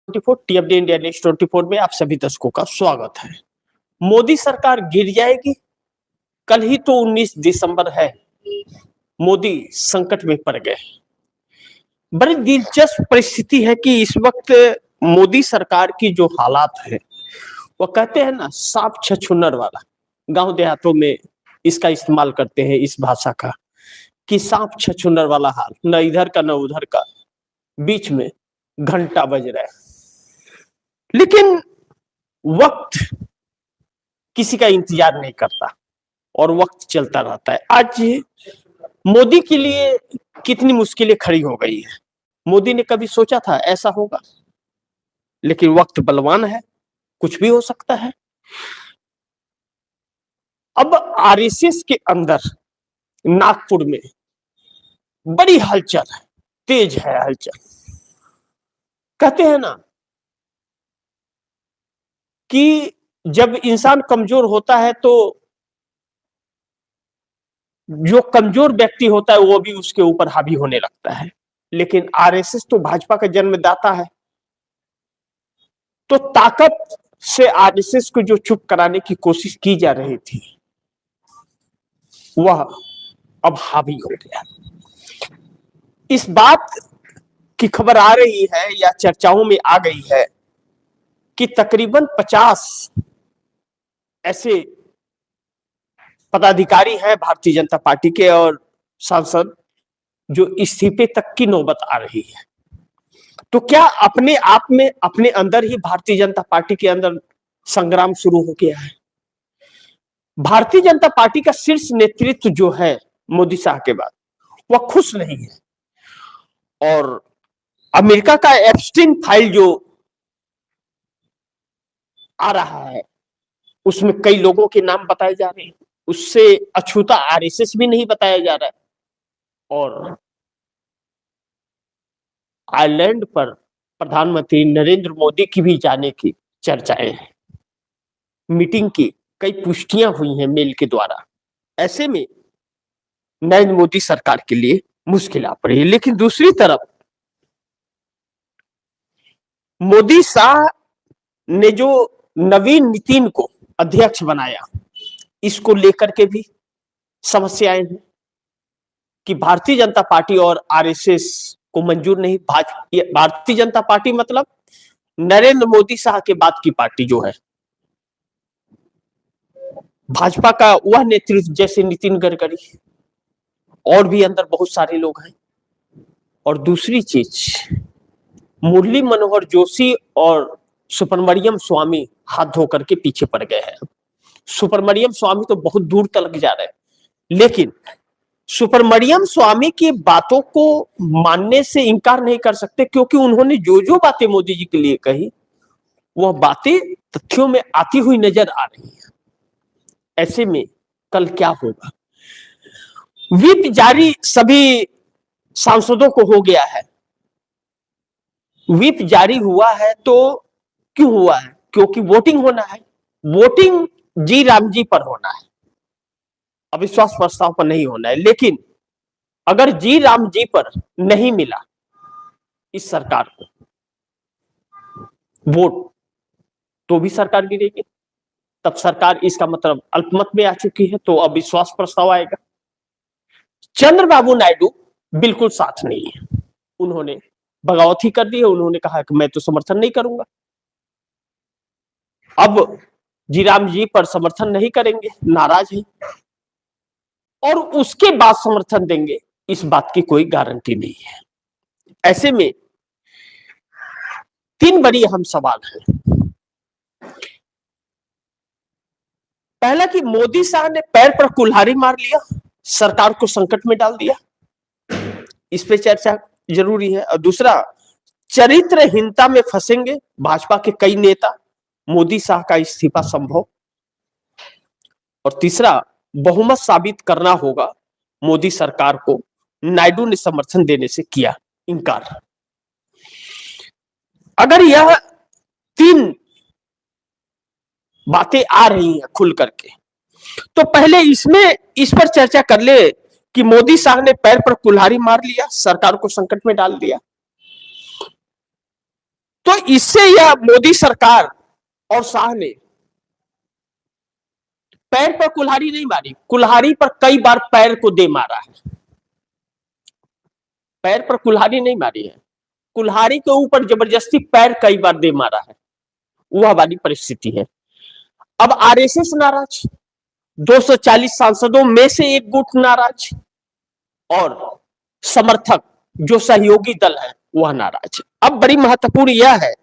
24 टीएफडी India news 24 में आप सभी दर्शकों का स्वागत है। मोदी सरकार गिर जाएगी। कल ही तो 19 दिसंबर है। मोदी संकट में पड़ गए। बड़ी दिलचस्प परिस्थिति है कि इस वक्त मोदी सरकार की जो हालात है वो कहते हैं ना, सांप छछूंदर वाला। गांव देहातों में इसका इस्तेमाल करते हैं इस भाषा का कि सांप छछूंदर वाला हाल, न इधर का न उधर का, बीच में घंटा बज रहा है। लेकिन वक्त किसी का इंतजार नहीं करता और वक्त चलता रहता है। आज मोदी के लिए कितनी मुश्किलें खड़ी हो गई है। मोदी ने कभी सोचा था ऐसा होगा? लेकिन वक्त बलवान है, कुछ भी हो सकता है। अब आरएसएस के अंदर नागपुर में बड़ी हलचल है, तेज है हलचल। कहते हैं ना कि जब इंसान कमजोर होता है तो जो कमजोर व्यक्ति होता है वो भी उसके ऊपर हावी होने लगता है। लेकिन आरएसएस तो भाजपा का जन्मदाता है, तो ताकत से आरएसएस को जो चुप कराने की कोशिश की जा रही थी वह अब हावी हो गया। इस बात की खबर आ रही है या चर्चाओं में आ गई है कि तकरीबन 50 ऐसे पदाधिकारी हैं भारतीय जनता पार्टी के और सांसद जो इस्तीफे तक की नौबत आ रही है। तो क्या अपने आप में अपने अंदर ही भारतीय जनता पार्टी के अंदर संग्राम शुरू हो गया है? भारतीय जनता पार्टी का शीर्ष नेतृत्व जो है मोदी शाह के बाद, वह खुश नहीं है। और अमेरिका का एप्स्टीन फाइल जो आ रहा है उसमें कई लोगों के नाम बताए जा रहे हैं, उससे अछूता आरएसएस भी नहीं बताया जा रहा है। और आयरलैंड पर प्रधानमंत्री नरेंद्र मोदी की भी जाने की चर्चाएं हैं। मीटिंग की कई पुष्टियां हुई हैं मेल के द्वारा। ऐसे में नरेंद्र मोदी सरकार के लिए मुश्किल आ पड़ी है। लेकिन दूसरी तरफ मोदी शाह ने जो नवीन नितिन को अध्यक्ष बनाया, इसको लेकर के भी समस्याएं हैं कि भारतीय जनता पार्टी और आरएसएस को मंजूर नहीं। भारतीय जनता पार्टी मतलब नरेंद्र मोदी शाह के बाद की पार्टी जो है, भाजपा का वह नेतृत्व जैसे नितिन गडकरी और भी अंदर बहुत सारे लोग हैं। और दूसरी चीज, मुरली मनोहर जोशी और सुब्रमण्यम स्वामी हाथ धो करके पीछे पड़ गए हैं। सुब्रमण्यम स्वामी तो बहुत दूर तक जा रहे हैं, लेकिन सुब्रमण्यम स्वामी की बातों को मानने से इनकार नहीं कर सकते, क्योंकि उन्होंने जो जो बातें मोदी जी के लिए कही वह बातें तथ्यों में आती हुई नजर आ रही है। ऐसे में कल क्या होगा? व्हिप जारी सभी सांसदों को हो गया है। व्हिप जारी हुआ है तो क्यों हुआ है? क्योंकि वोटिंग होना है। वोटिंग जी राम जी पर होना है, अविश्वास प्रस्ताव पर नहीं होना है। लेकिन अगर जी राम जी पर नहीं मिला इस सरकार को वोट, तो भी सरकार गिरेगी। तब सरकार इसका मतलब अल्पमत में आ चुकी है, तो अविश्वास प्रस्ताव आएगा। चंद्रबाबू नायडू बिल्कुल साथ नहीं है, उन्होंने बगावत ही कर दी है। उन्होंने कहा कि मैं तो समर्थन नहीं करूंगा। अब जी राम जी पर समर्थन नहीं करेंगे, नाराज है, और उसके बाद समर्थन देंगे, इस बात की कोई गारंटी नहीं है। ऐसे में तीन बड़ी अहम सवाल हैं। पहला कि मोदी शाह ने पैर पर कुल्हाड़ी मार लिया, सरकार को संकट में डाल दिया, इस पे चर्चा जरूरी है। और दूसरा, चरित्रहीनता में फंसेंगे भाजपा के कई नेता, मोदी शाह का इस्तीफा संभव। और तीसरा, बहुमत साबित करना होगा मोदी सरकार को, नायडू ने समर्थन देने से किया इनकार। अगर यह तीन बातें आ रही हैं खुल करके, तो पहले इस पर चर्चा कर ले कि मोदी शाह ने पैर पर कुल्हाड़ी मार लिया, सरकार को संकट में डाल दिया। तो इससे यह मोदी सरकार और शाह ने पैर पर कुल्हाड़ी नहीं मारी, कुल्हाड़ी पर कई बार पैर को दे मारा है। पैर पर कुल्हाड़ी नहीं मारी है, कुल्हाड़ी के ऊपर जबरदस्ती पैर कई बार दे मारा है। वह वाली परिस्थिति है। अब आरएसएस नाराज, 240 सांसदों में से एक गुट नाराज, और समर्थक जो सहयोगी दल है वह नाराज। अब बड़ी महत्वपूर्ण यह है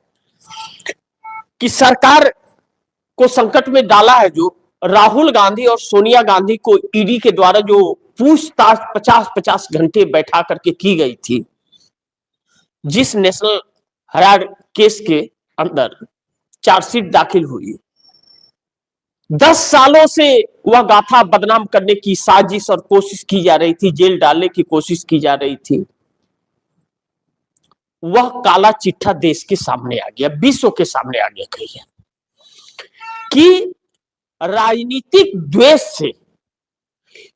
कि सरकार को संकट में डाला है जो राहुल गांधी और सोनिया गांधी को ईडी के द्वारा जो पूछताछ 50-50 घंटे बैठा करके की गई थी, जिस नेशनल हेराल्ड केस के अंदर चार्जशीट दाखिल हुई, 10 सालों से वह गाथा बदनाम करने की साजिश और कोशिश की जा रही थी, जेल डालने की कोशिश की जा रही थी, वह काला चिट्ठा देश के सामने आ गया, विश्व के सामने आ गया कहिए कि राजनीतिक द्वेष से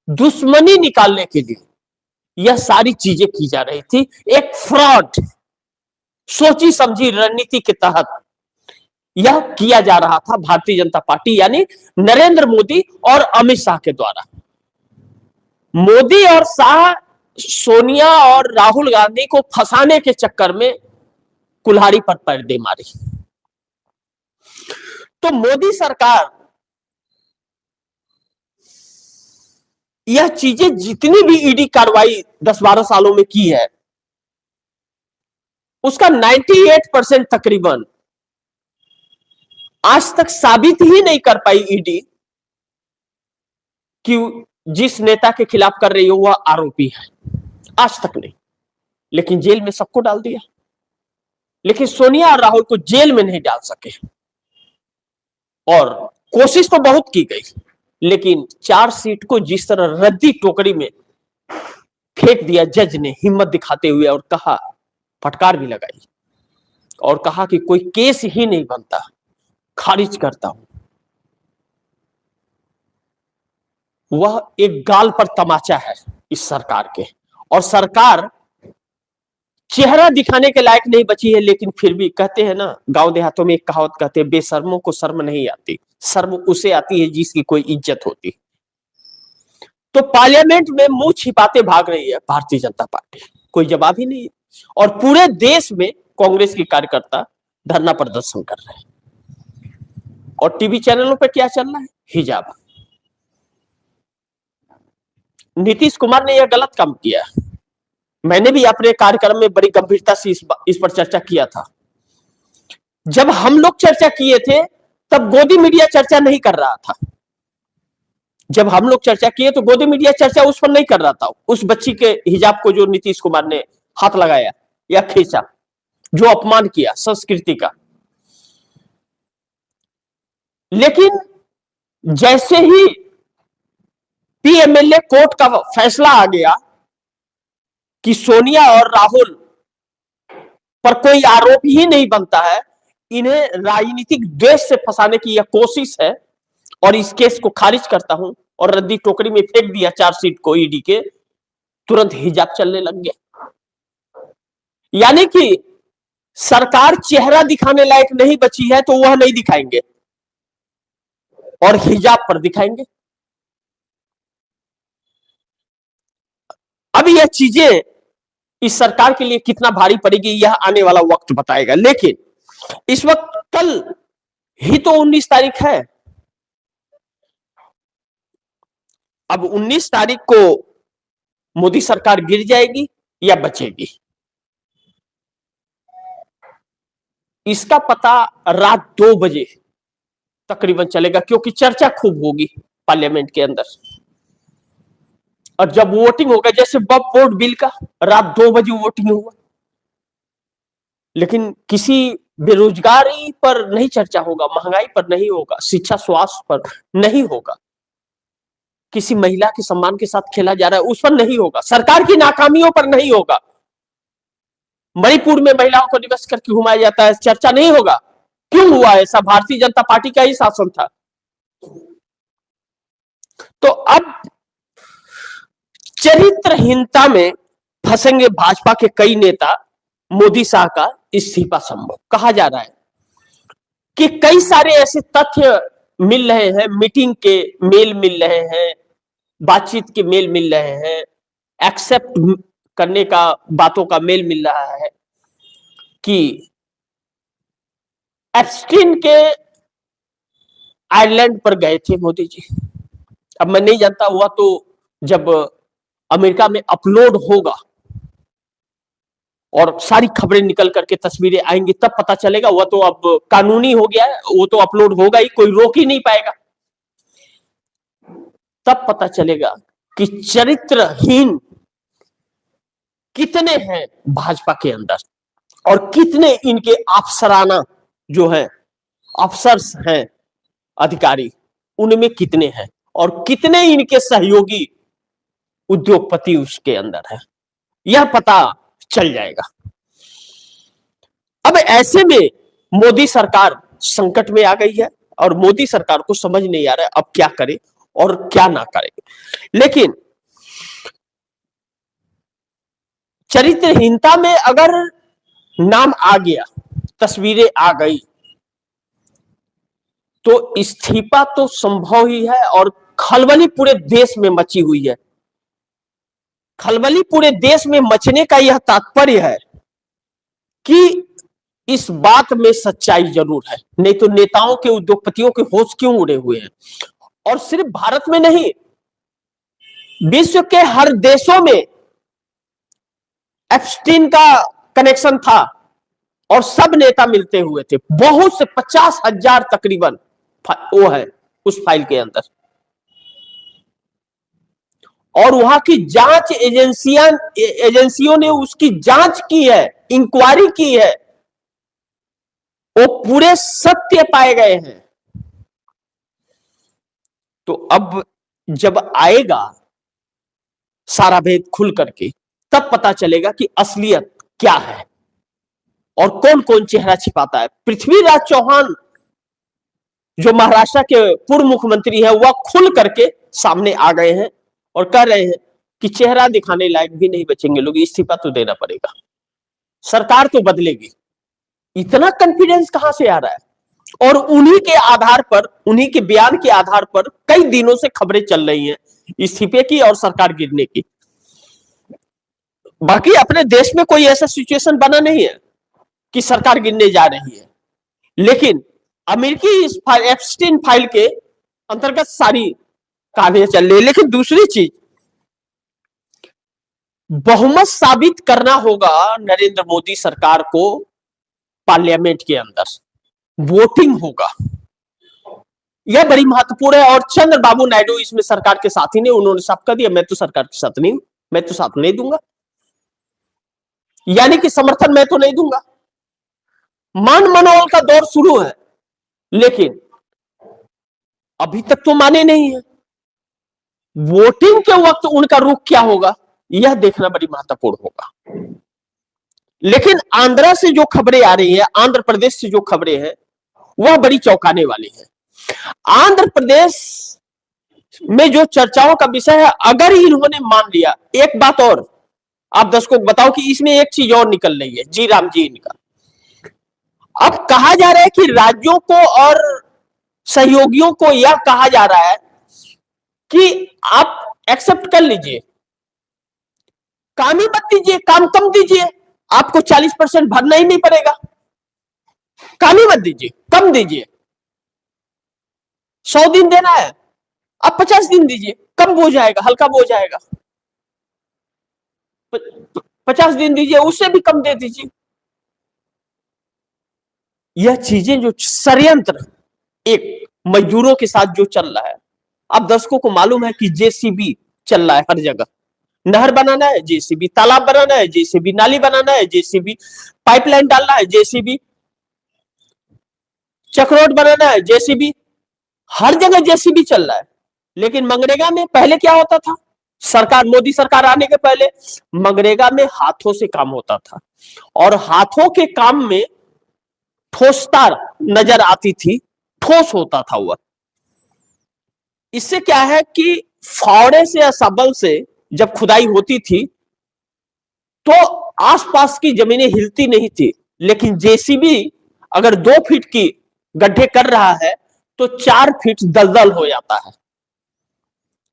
दुश्मनी निकालने के लिए यह सारी चीजें की जा रही थी। एक फ्रॉड, सोची समझी रणनीति के तहत यह किया जा रहा था भारतीय जनता पार्टी यानी नरेंद्र मोदी और अमित शाह के द्वारा। मोदी और शाह सोनिया और राहुल गांधी को फंसाने के चक्कर में कुल्हाड़ी पर पैर दे मारी। तो मोदी सरकार यह चीजें जितनी भी ईडी कार्रवाई 10-12 सालों में की है, उसका 98% तकरीबन आज तक साबित ही नहीं कर पाई ईडी कि जिस नेता के खिलाफ कर रही हो वह आरोपी है, आज तक नहीं। लेकिन जेल में सबको डाल दिया, लेकिन सोनिया और राहुल को जेल में नहीं डाल सके। और कोशिश तो बहुत की गई, लेकिन चार्जशीट को जिस तरह रद्दी टोकरी में फेंक दिया जज ने हिम्मत दिखाते हुए, और कहा, फटकार भी लगाई और कहा कि कोई केस ही नहीं बनता, खारिज करता हूं। वह एक गाल पर तमाचा है इस सरकार के, और सरकार चेहरा दिखाने के लायक नहीं बची है। लेकिन फिर भी कहते हैं ना, गांव देहातों में एक कहावत कहते हैं, बेशर्मों को शर्म नहीं आती, शर्म उसे आती है जिसकी कोई इज्जत होती। तो पार्लियामेंट में मुंह छिपाते भाग रही है भारतीय जनता पार्टी, कोई जवाब ही नहीं है। और पूरे देश में कांग्रेस के कार्यकर्ता धरना प्रदर्शन कर रहे हैं। और टीवी चैनलों पर क्या चल रहा है? हिजाब। नीतीश कुमार ने यह गलत काम किया। मैंने भी अपने कार्यक्रम में बड़ी गंभीरता से इस पर चर्चा किया था। जब हम लोग चर्चा किए थे तब गोदी मीडिया चर्चा नहीं कर रहा था। जब हम लोग चर्चा किए तो गोदी मीडिया चर्चा उस पर नहीं कर रहा था, उस बच्ची के हिजाब को जो नीतीश कुमार ने हाथ लगाया या खींचा, जो अपमान किया संस्कृति का। लेकिन जैसे ही पीएमएलए कोर्ट का फैसला आ गया कि सोनिया और राहुल पर कोई आरोप ही नहीं बनता है, इन्हें राजनीतिक द्वेष से फंसाने की यह कोशिश है, और इस केस को खारिज करता हूं, और रद्दी टोकरी में फेंक दिया चार्जशीट को ईडी के, तुरंत हिजाब चलने लग गया। यानी कि सरकार चेहरा दिखाने लायक नहीं बची है तो वह नहीं दिखाएंगे और हिजाब पर दिखाएंगे। अब यह चीजें इस सरकार के लिए कितना भारी पड़ेगी यह आने वाला वक्त बताएगा। लेकिन इस वक्त कल ही तो 19 तारीख है। अब 19 तारीख को मोदी सरकार गिर जाएगी या बचेगी, इसका पता रात 2 बजे तकरीबन चलेगा, क्योंकि चर्चा खूब होगी पार्लियामेंट के अंदर। और जब वोटिंग होगा, जैसे वक्फ बोर्ड बिल का रात 2 बजे वोटिंग हुआ, लेकिन किसी बेरोजगारी पर नहीं चर्चा होगा, महंगाई पर नहीं होगा, शिक्षा स्वास्थ्य पर नहीं होगा, किसी महिला के सम्मान के साथ खेला जा रहा है उस पर नहीं होगा, सरकार की नाकामियों पर नहीं होगा, मणिपुर में महिलाओं को दिवस करके घुमाया जाता है, चर्चा नहीं होगा। क्यों हुआ ऐसा? भारतीय जनता पार्टी का ही शासन था। तो अब चरित्रहीनता में फंसेंगे भाजपा के कई नेता मोदी शाह का इस्तीफा संभव कहा जा रहा है कि कई सारे ऐसे तथ्य मिल रहे हैं, मीटिंग के मेल मिल रहे हैं, बातचीत के मेल मिल रहे हैं, एक्सेप्ट करने का बातों का मेल मिल रहा है कि एप्स्टीन के आयरलैंड पर गए थे मोदी जी। अब मैं नहीं जानता, हुआ तो जब अमेरिका में अपलोड होगा और सारी खबरें निकल करके तस्वीरें आएंगी तब पता चलेगा। वह तो अब कानूनी हो गया है, वो तो अपलोड होगा ही, कोई रोक ही नहीं पाएगा। तब पता चलेगा कि चरित्रहीन कितने हैं भाजपा के अंदर और कितने इनके अफसराना जो है अफसर्स हैं, अधिकारी, उनमें कितने हैं और कितने इनके सहयोगी उद्योगपति उसके अंदर है, यह पता चल जाएगा। अब ऐसे में मोदी सरकार संकट में आ गई है और मोदी सरकार को समझ नहीं आ रहा है अब क्या करे और क्या ना करे। लेकिन चरित्रहीनता में अगर नाम आ गया, तस्वीरें आ गई, तो इस्तीफा तो संभव ही है। और खलबली पूरे देश में मची हुई है। खलबली पूरे देश में मचने का यह तात्पर्य है कि इस बात में सच्चाई जरूर है, नहीं तो नेताओं के, उद्योगपतियों के होश क्यों उड़े हुए हैं। और सिर्फ भारत में नहीं, विश्व के हर देशों में एप्स्टीन का कनेक्शन था और सब नेता मिलते हुए थे। बहुत से 50,000 तकरीबन वो है उस फाइल के अंदर। और वहां की जांच एजेंसियों ने उसकी जांच की है, इंक्वायरी की है, वो पूरे सत्य पाए गए हैं। तो अब जब आएगा सारा भेद खुल करके, तब पता चलेगा कि असलियत क्या है और कौन कौन चेहरा छिपाता है। पृथ्वीराज चौहान जो महाराष्ट्र के पूर्व मुख्यमंत्री हैं, वह खुल करके सामने आ गए हैं और कह रहे हैं कि चेहरा दिखाने लायक भी नहीं बचेंगे लोग, इस्तीफा तो देना पड़ेगा, सरकार तो बदलेगी। इतना कॉन्फिडेंस कहां से आ रहा है? और उन्हीं के आधार पर, उन्हीं के बयान के आधार पर कई दिनों से खबरें चल रही हैं इस्तीफे की और सरकार गिरने की। बाकी अपने देश में कोई ऐसा सिचुएशन बना नहीं है कि सरकार गिरने जा रही है, लेकिन अमेरिकी इस एप्स्टीन फाइल के अंतर्गत सारी कहानियां चल रही है। लेकिन दूसरी चीज, बहुमत साबित करना होगा नरेंद्र मोदी सरकार को। पार्लियामेंट के अंदर वोटिंग होगा, यह बड़ी महत्वपूर्ण है। और चंद्रबाबू नायडू इसमें सरकार के साथी ने, उन्होंने साफ कर दिया, मैं तो सरकार के साथ नहीं हूं, मैं तो साथ नहीं दूंगा, यानी कि समर्थन मैं तो नहीं दूंगा। मान मनोबल का दौर शुरू है, लेकिन अभी तक तो माने नहीं है। वोटिंग के वक्त उनका रुख क्या होगा, यह देखना बड़ी महत्वपूर्ण होगा। लेकिन आंध्रा से जो खबरें आ रही है, आंध्र प्रदेश से जो खबरें हैं, वह बड़ी चौंकाने वाली है। आंध्र प्रदेश में जो चर्चाओं का विषय है, अगर इन्होंने मान लिया, एक बात और आप दर्शकों को बताओ कि इसमें एक चीज और निकल रही है, जी राम जी इनका। अब कहा जा रहा है कि राज्यों को और सहयोगियों को यह कहा जा रहा है कि आप एक्सेप्ट कर लीजिए, काम ही मत दीजिए, काम कम दीजिए, आपको 40% भरना ही नहीं पड़ेगा, काम ही मत दीजिए, कम दीजिए। 100 दिन देना है, आप 50 दिन दीजिए, कम हो जाएगा, हल्का हो जाएगा। 50 दिन दीजिए, उससे भी कम दे दीजिए। यह चीजें जो षड्यंत्र एक मजदूरों के साथ जो चल रहा है, आप दर्शकों को मालूम है कि जेसीबी चल रहा है हर जगह। नहर बनाना है जेसीबी, तालाब बनाना है जेसीबी, नाली बनाना है जेसीबी, पाइपलाइन डालना है जेसीबी, चक्रोड बनाना है जेसीबी, हर जगह जेसीबी चल रहा है। लेकिन मनरेगा में पहले क्या होता था? सरकार, मोदी सरकार आने के पहले मनरेगा में हाथों से काम होता था और हाथों के काम में ठोसता नजर आती थी, ठोस होता था वह। इससे क्या है कि फावड़े से या सबल से जब खुदाई होती थी तो आसपास की जमीनें हिलती नहीं थी, लेकिन जेसीबी अगर 2 फीट की गड्ढे कर रहा है तो 4 फीट दलदल हो जाता है,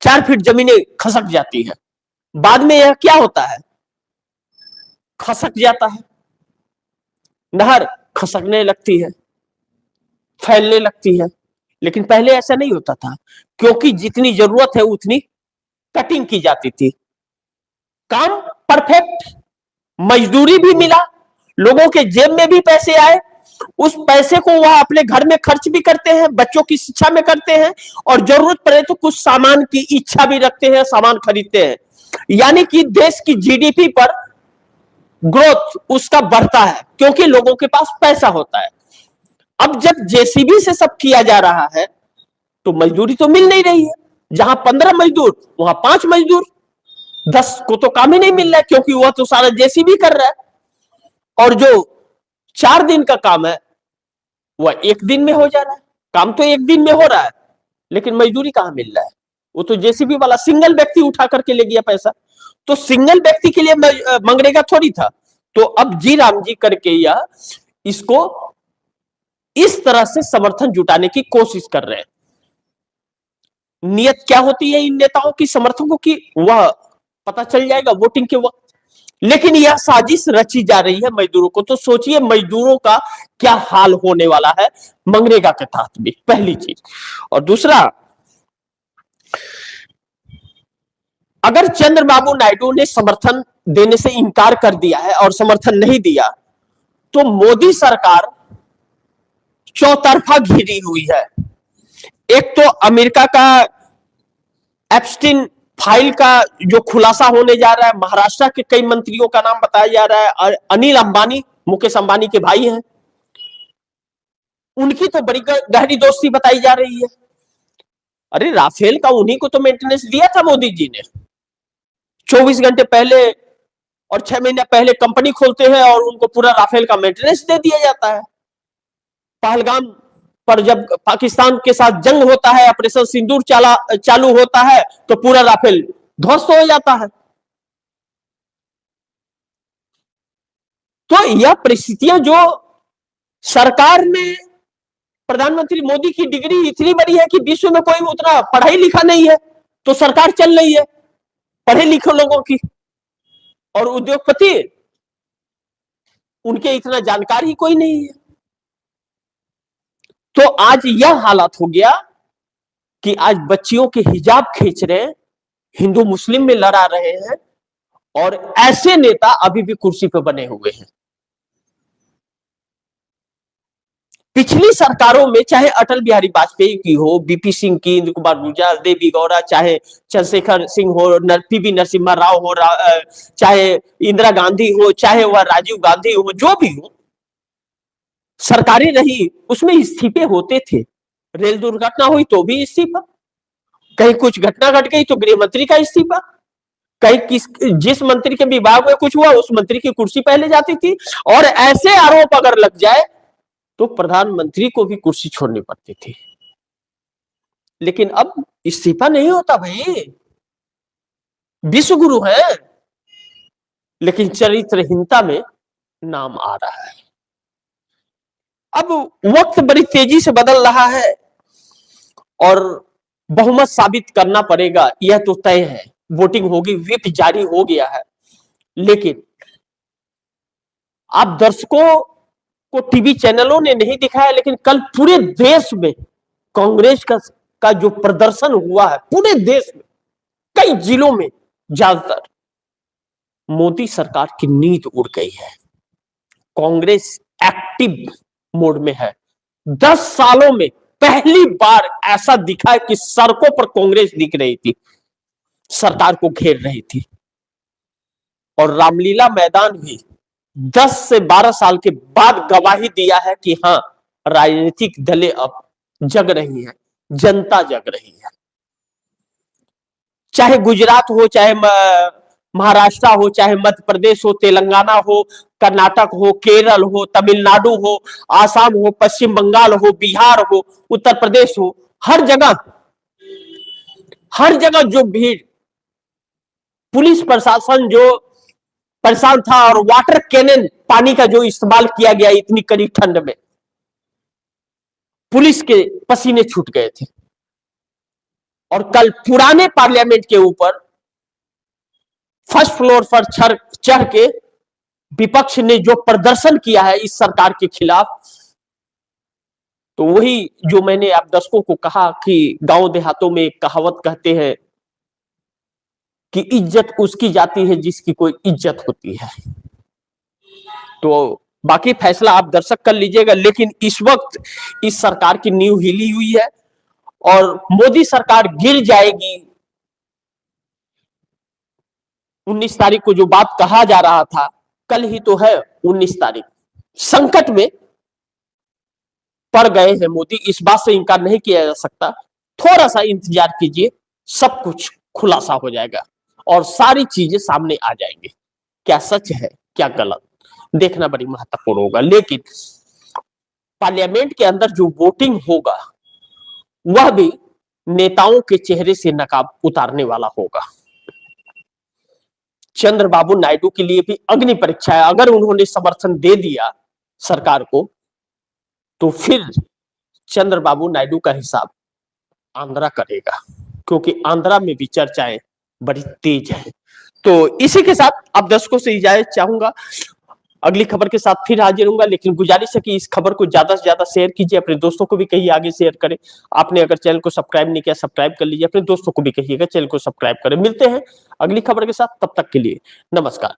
4 फीट जमीनें खसक जाती है। बाद में यह क्या होता है, खसक जाता है, नहर खसकने लगती है, फैलने लगती है। लेकिन पहले ऐसा नहीं होता था, क्योंकि जितनी जरूरत है उतनी कटिंग की जाती थी। काम परफेक्ट, मजदूरी भी मिला, लोगों के जेब में भी पैसे आए, उस पैसे को वह अपने घर में खर्च भी करते हैं, बच्चों की शिक्षा में करते हैं, और जरूरत पड़े तो कुछ सामान की इच्छा भी रखते हैं, सामान खरीदते हैं। यानी कि देश की जीडीपी पर ग्रोथ उसका बढ़ता है, क्योंकि लोगों के पास पैसा होता है। अब जब जेसीबी से सब किया जा रहा है तो मजदूरी तो मिल नहीं रही है। जहां 15 मजदूर वहां 5 मजदूर, 10 को तो काम ही नहीं मिल रहा है, क्योंकि वह तो सारा जेसीबी कर रहा है। और जो 4 दिन का काम है वह 1 दिन में हो जा रहा है। काम तो 1 दिन में हो रहा है, लेकिन मजदूरी कहां मिल रहा है। वो तो जेसीबी वाला सिंगल व्यक्ति उठा करके ले गया पैसा, तो सिंगल व्यक्ति के लिए मनरेगा थोड़ी था। तो अब जी राम जी करके यह इसको इस तरह से समर्थन जुटाने की कोशिश कर रहे हैं। नियत क्या होती है इन नेताओं की, समर्थकों की, वह पता चल जाएगा वोटिंग के वक्त। लेकिन यह साजिश रची जा रही है मजदूरों को। तो सोचिए मजदूरों का क्या हाल होने वाला है मनरेगा के तहत भी, पहली चीज। और दूसरा, अगर चंद्रबाबू नायडू ने समर्थन देने से इनकार कर दिया है और समर्थन नहीं दिया, तो मोदी सरकार चौतरफा घिरी हुई है। एक तो अमेरिका का एप्स्टीन फाइल का जो खुलासा होने जा रहा है, महाराष्ट्र के कई मंत्रियों का नाम बताया जा रहा है, और अनिल अंबानी, मुकेश अंबानी के भाई हैं, उनकी तो बड़ी गहरी दोस्ती बताई जा रही है। अरे राफेल का उन्हीं को तो मेंटेनेंस दिया था मोदी जी ने। 24 घंटे पहले और 6 महीने पहले कंपनी खोलते हैं और उनको पूरा राफेल का मेंटेनेंस दे दिया जाता है। पहलगाम पर जब पाकिस्तान के साथ जंग होता है, ऑपरेशन सिंदूर चालू होता है, तो पूरा राफेल ध्वस्त हो जाता है। तो यह परिस्थितियां जो सरकार में, प्रधानमंत्री मोदी की डिग्री इतनी बड़ी है कि विश्व में कोई उतना पढ़ाई लिखा नहीं है, तो सरकार चल रही है पढ़े लिखे लोगों की, और उद्योगपति उनके इतना जानकार ही कोई नहीं है। तो आज यह हालत हो गया कि आज बच्चियों के हिजाब खींच रहे हैं, हिंदू मुस्लिम में लड़ा रहे हैं, और ऐसे नेता अभी भी कुर्सी पर बने हुए हैं। पिछली सरकारों में, चाहे अटल बिहारी वाजपेयी की हो, बीपी सिंह की, इंद्र कुमार गुर्जर, देवी गौड़ा, चाहे चंद्रशेखर सिंह हो, पीवी नरसिम्हा राव हो, चाहे इंदिरा गांधी हो, चाहे वह राजीव गांधी हो, जो भी हो, सरकारें रही उसमें इस्तीफे होते थे। रेल दुर्घटना हुई तो भी इस्तीफा, कहीं कुछ घटना घट गई तो गृह मंत्री का इस्तीफा, कहीं जिस मंत्री के विभाग में कुछ हुआ उस मंत्री की कुर्सी पहले जाती थी, और ऐसे आरोप अगर लग जाए तो प्रधानमंत्री को भी कुर्सी छोड़नी पड़ती थी। लेकिन अब इस्तीफा नहीं होता भाई, विश्व गुरु है, लेकिन चरित्रहीनता में नाम आ रहा है। अब वक्त बड़ी तेजी से बदल रहा है और बहुमत साबित करना पड़ेगा, यह तो तय है। वोटिंग होगी, व्हिप जारी हो गया है। लेकिन आप दर्शकों को टीवी चैनलों ने नहीं दिखाया, लेकिन कल पूरे देश में कांग्रेस का जो प्रदर्शन हुआ है, पूरे देश में कई जिलों में, ज्यादातर मोदी सरकार की नींद उड़ गई है। कांग्रेस एक्टिव मोड में है। 10 सालों में पहली बार ऐसा दिखा है कि सड़कों पर कांग्रेस दिख रही थी, सरकार को घेर रही थी। और रामलीला मैदान भी 10 से 12 साल के बाद गवाही दिया है कि हां, राजनीतिक दलें अब जग रही हैं, जनता जग रही है। चाहे गुजरात हो, चाहे महाराष्ट्र हो, चाहे मध्य प्रदेश हो, तेलंगाना हो, कर्नाटक हो, केरल हो, तमिलनाडु हो, आसाम हो, पश्चिम बंगाल हो, बिहार हो, उत्तर प्रदेश हो, हर जगह जो भीड़, पुलिस प्रशासन जो परेशान था और वाटर कैनन पानी का जो इस्तेमाल किया गया इतनी कड़ी ठंड में, पुलिस के पसीने छूट गए थे। और कल पुराने पार्लियामेंट के ऊपर फर्स्ट फ्लोर पर चढ़ के विपक्ष ने जो प्रदर्शन किया है इस सरकार के खिलाफ, तो वही जो मैंने आप दर्शकों को कहा कि गांव देहातों में एक कहावत कहते हैं कि इज्जत उसकी जाती है जिसकी कोई इज्जत होती है। तो बाकी फैसला आप दर्शक कर लीजिएगा, लेकिन इस वक्त इस सरकार की नींव हिली हुई है और मोदी सरकार गिर जाएगी। 19 तारीख को जो बात कहा जा रहा था, कल ही तो है 19 तारीख। संकट में पड़ गए हैं मोदी, इस बात से इनकार नहीं किया जा सकता। थोड़ा सा इंतजार कीजिए, सब कुछ खुलासा हो जाएगा और सारी चीजें सामने आ जाएंगी। क्या सच है क्या गलत, देखना बड़ी महत्वपूर्ण होगा। लेकिन पार्लियामेंट के अंदर जो वोटिंग होगा वह भी नेताओं के चेहरे से नकाब उतारने वाला होगा। चंद्रबाबू नायडू के लिए भी अग्नि परीक्षा है। अगर उन्होंने समर्थन दे दिया सरकार को तो फिर चंद्रबाबू नायडू का हिसाब आंध्रा करेगा, क्योंकि आंध्रा में भी चर्चाएं बड़ी तेज है। तो इसी के साथ आप दर्शकों से इजाजत चाहूंगा, अगली खबर के साथ फिर हाजिर होऊंगा। लेकिन गुजारिश है कि इस खबर को ज्यादा से ज्यादा शेयर कीजिए, अपने दोस्तों को भी कहिए आगे शेयर करें। आपने अगर चैनल को सब्सक्राइब नहीं किया सब्सक्राइब कर लीजिए, अपने दोस्तों को भी कहिएगा चैनल को सब्सक्राइब करें। मिलते हैं अगली खबर के साथ, तब तक के लिए नमस्कार।